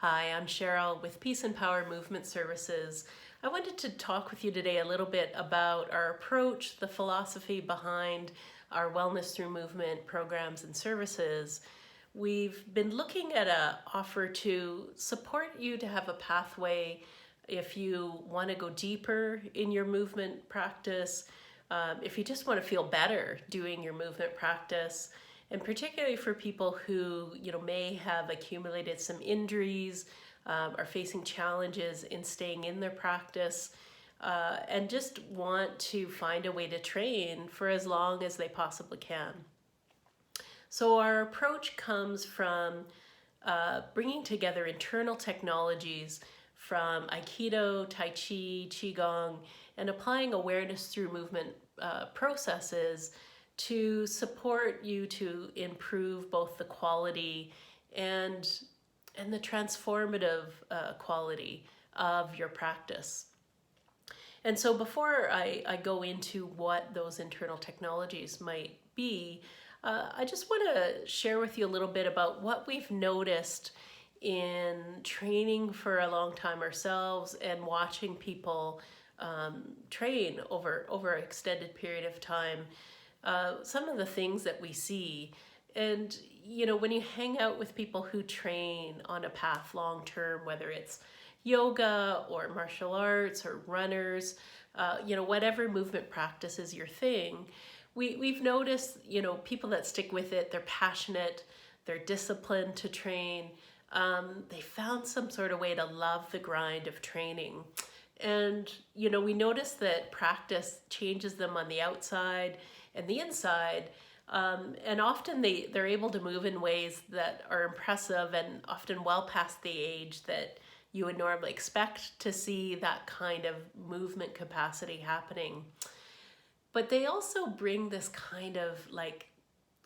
Hi, I'm Cheryl with Peace and Power Movement Services. I wanted to talk with you today a little bit about our approach, the philosophy behind our Wellness Through Movement programs and services. We've been looking at an offer to support you to have a pathway if you want to go deeper in your movement practice, if you just want to feel better doing your movement practice, and particularly for people who may have accumulated some injuries, are facing challenges in staying in their practice, and just want to find a way to train for as long as they possibly can. So our approach comes from bringing together internal technologies from Aikido, Tai Chi, Qigong, and applying awareness through movement processes to support you to improve both the quality and the transformative quality of your practice. And so before I go into what those internal technologies might be, I just want to share with you a little bit about what we've noticed in training for a long time ourselves and watching people train over an extended period of time. Some of the things that we see. And, when you hang out with people who train on a path long term, whether it's yoga or martial arts or runners, whatever movement practice is your thing, we've noticed, people that stick with it, they're passionate, they're disciplined to train. They found some sort of way to love the grind of training. And, we notice that practice changes them on the outside and the inside. And often they're able to move in ways that are impressive and often well past the age that you would normally expect to see that kind of movement capacity happening. But they also bring this kind of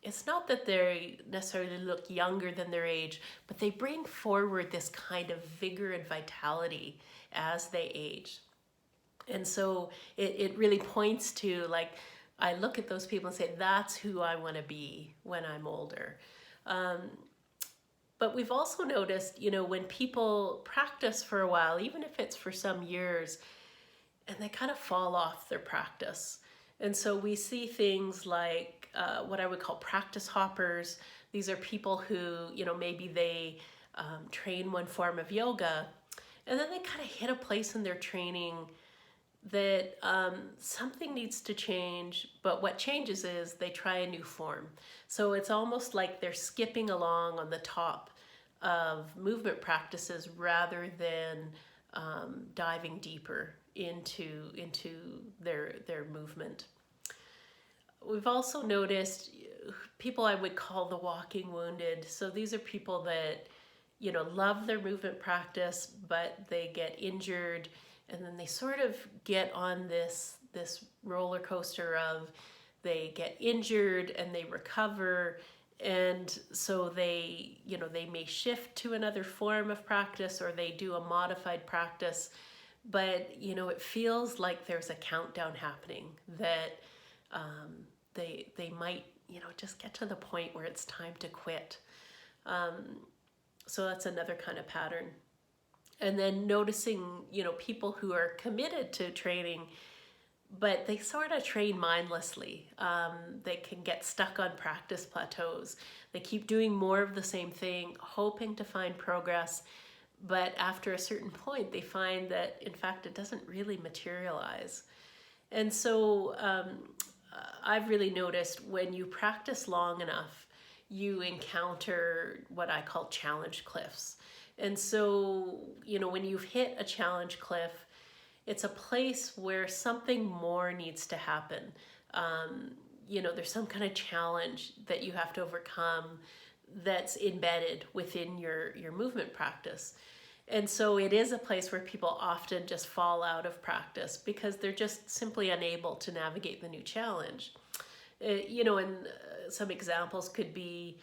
it's not that they necessarily look younger than their age, but they bring forward this kind of vigor and vitality as they age. And so it really points to I look at those people and say, that's who I want to be when I'm older. But we've also noticed, when people practice for a while, even if it's for some years, and they kind of fall off their practice. And so we see things like what I would call practice hoppers. These are people who, maybe they train one form of yoga, and then they kind of hit a place in their training that something needs to change, but what changes is they try a new form. So it's almost like they're skipping along on the top of movement practices rather than diving deeper into their movement. We've also noticed people I would call the walking wounded. So these are people that love their movement practice, but they get injured, and then they sort of get on this roller coaster of they get injured and they recover, and so they may shift to another form of practice or they do a modified practice, but it feels like there's a countdown happening that they might just get to the point where it's time to quit. So that's another kind of pattern. And then noticing, people who are committed to training, but they sort of train mindlessly. They can get stuck on practice plateaus. They keep doing more of the same thing, hoping to find progress. But after a certain point, they find that, in fact, it doesn't really materialize. And so I've really noticed when you practice long enough, you encounter what I call challenge cliffs. And so, when you've hit a challenge cliff, it's a place where something more needs to happen. There's some kind of challenge that you have to overcome that's embedded within your movement practice. And so it is a place where people often just fall out of practice because they're just simply unable to navigate the new challenge. And some examples could be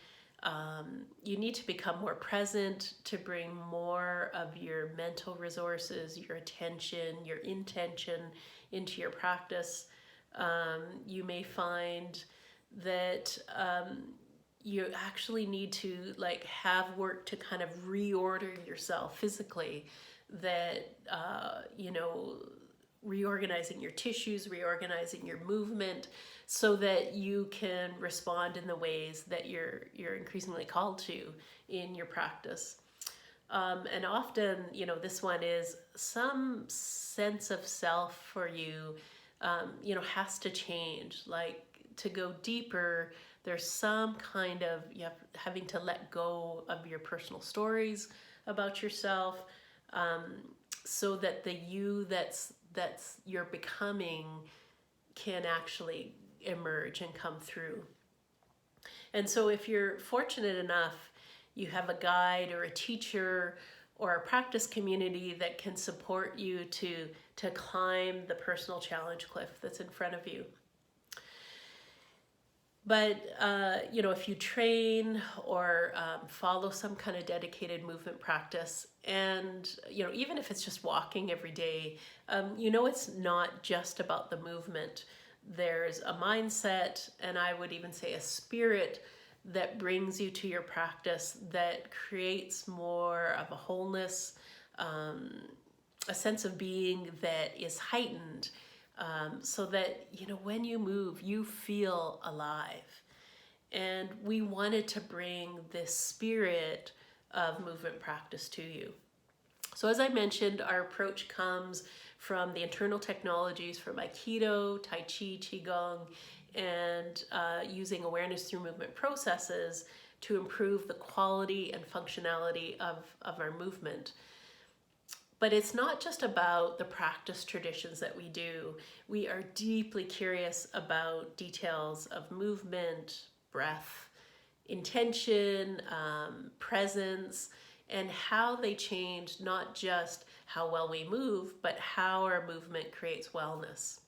you need to become more present to bring more of your mental resources, your attention, your intention into your practice. You may find that you actually need to like have work to kind of reorder yourself physically, that reorganizing your tissues, reorganizing your movement, so that you can respond in the ways that you're increasingly called to in your practice. And often, this one is some sense of self for you, has to change. Like, to go deeper, there's some kind of, having to let go of your personal stories about yourself, so that the you that's you're becoming can actually emerge and come through. And so if you're fortunate enough, you have a guide or a teacher or a practice community that can support you to climb the personal challenge cliff that's in front of you. But, if you train or follow some kind of dedicated movement practice, and, even if it's just walking every day, it's not just about the movement. There's a mindset, and I would even say a spirit, that brings you to your practice, that creates more of a wholeness, a sense of being that is heightened, so that, when you move, you feel alive. And we wanted to bring this spirit of movement practice to you. So as I mentioned, our approach comes from the internal technologies from Aikido, Tai Chi, Qigong, and using awareness through movement processes to improve the quality and functionality of our movement. But it's not just about the practice traditions that we do. We are deeply curious about details of movement, breath, intention, presence, and how they change not just how well we move, but how our movement creates wellness.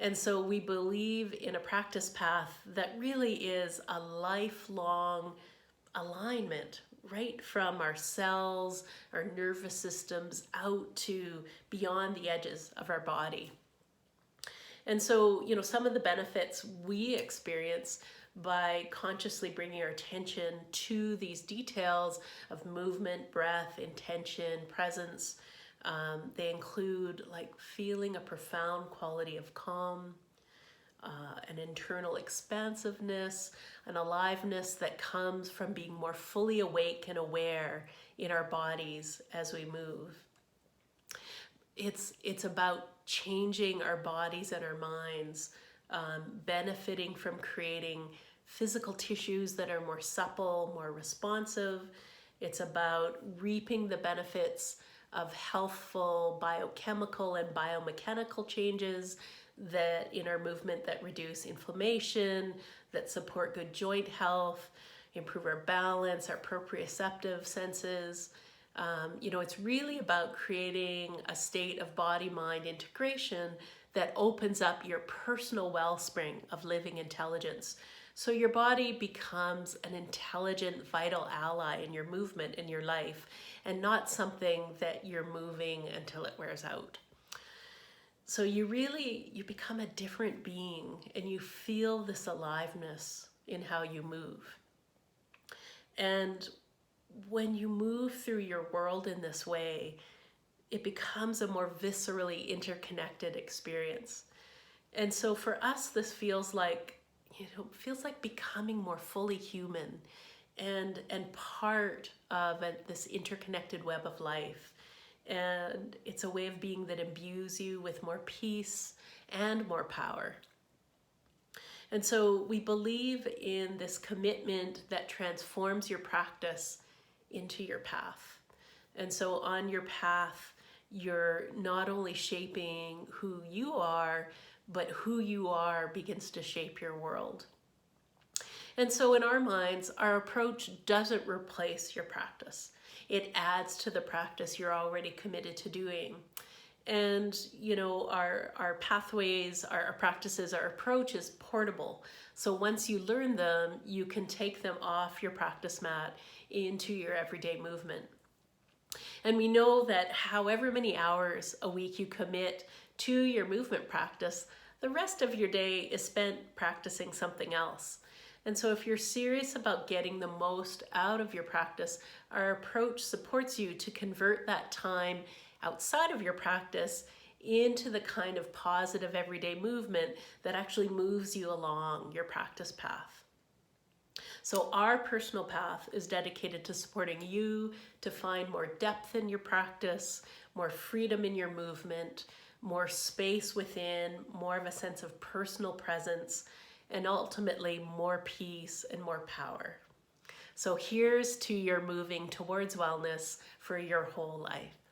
And so we believe in a practice path that really is a lifelong alignment, right from our cells, our nervous systems, out to beyond the edges of our body. And so, some of the benefits we experience by consciously bringing our attention to these details of movement, breath, intention, presence, they include like feeling a profound quality of calm, an internal expansiveness, an aliveness that comes from being more fully awake and aware in our bodies as we move. It's about changing our bodies and our minds, benefiting from creating physical tissues that are more supple, more responsive. It's about reaping the benefits of healthful biochemical and biomechanical changes that in our movement that reduce inflammation, that support good joint health, improve our balance, our proprioceptive senses. It's really about creating a state of body-mind integration that opens up your personal wellspring of living intelligence. So your body becomes an intelligent, vital ally in your movement, in your life, and not something that you're moving until it wears out. So you become a different being, and you feel this aliveness in how you move. And when you move through your world in this way, it becomes a more viscerally interconnected experience. And so for us, this feels like becoming more fully human and part of this interconnected web of life. And it's a way of being that imbues you with more peace and more power. And so we believe in this commitment that transforms your practice into your path. And so on your path, you're not only shaping who you are, but who you are begins to shape your world. And so in our minds, our approach doesn't replace your practice. It adds to the practice you're already committed to doing. And, our pathways, our practices, our approach is portable. So once you learn them, you can take them off your practice mat into your everyday movement. And we know that however many hours a week you commit to your movement practice, the rest of your day is spent practicing something else. And so if you're serious about getting the most out of your practice, our approach supports you to convert that time outside of your practice into the kind of positive everyday movement that actually moves you along your practice path. So our personal path is dedicated to supporting you to find more depth in your practice, more freedom in your movement, more space within, more of a sense of personal presence, and ultimately more peace and more power. So here's to your moving towards wellness for your whole life.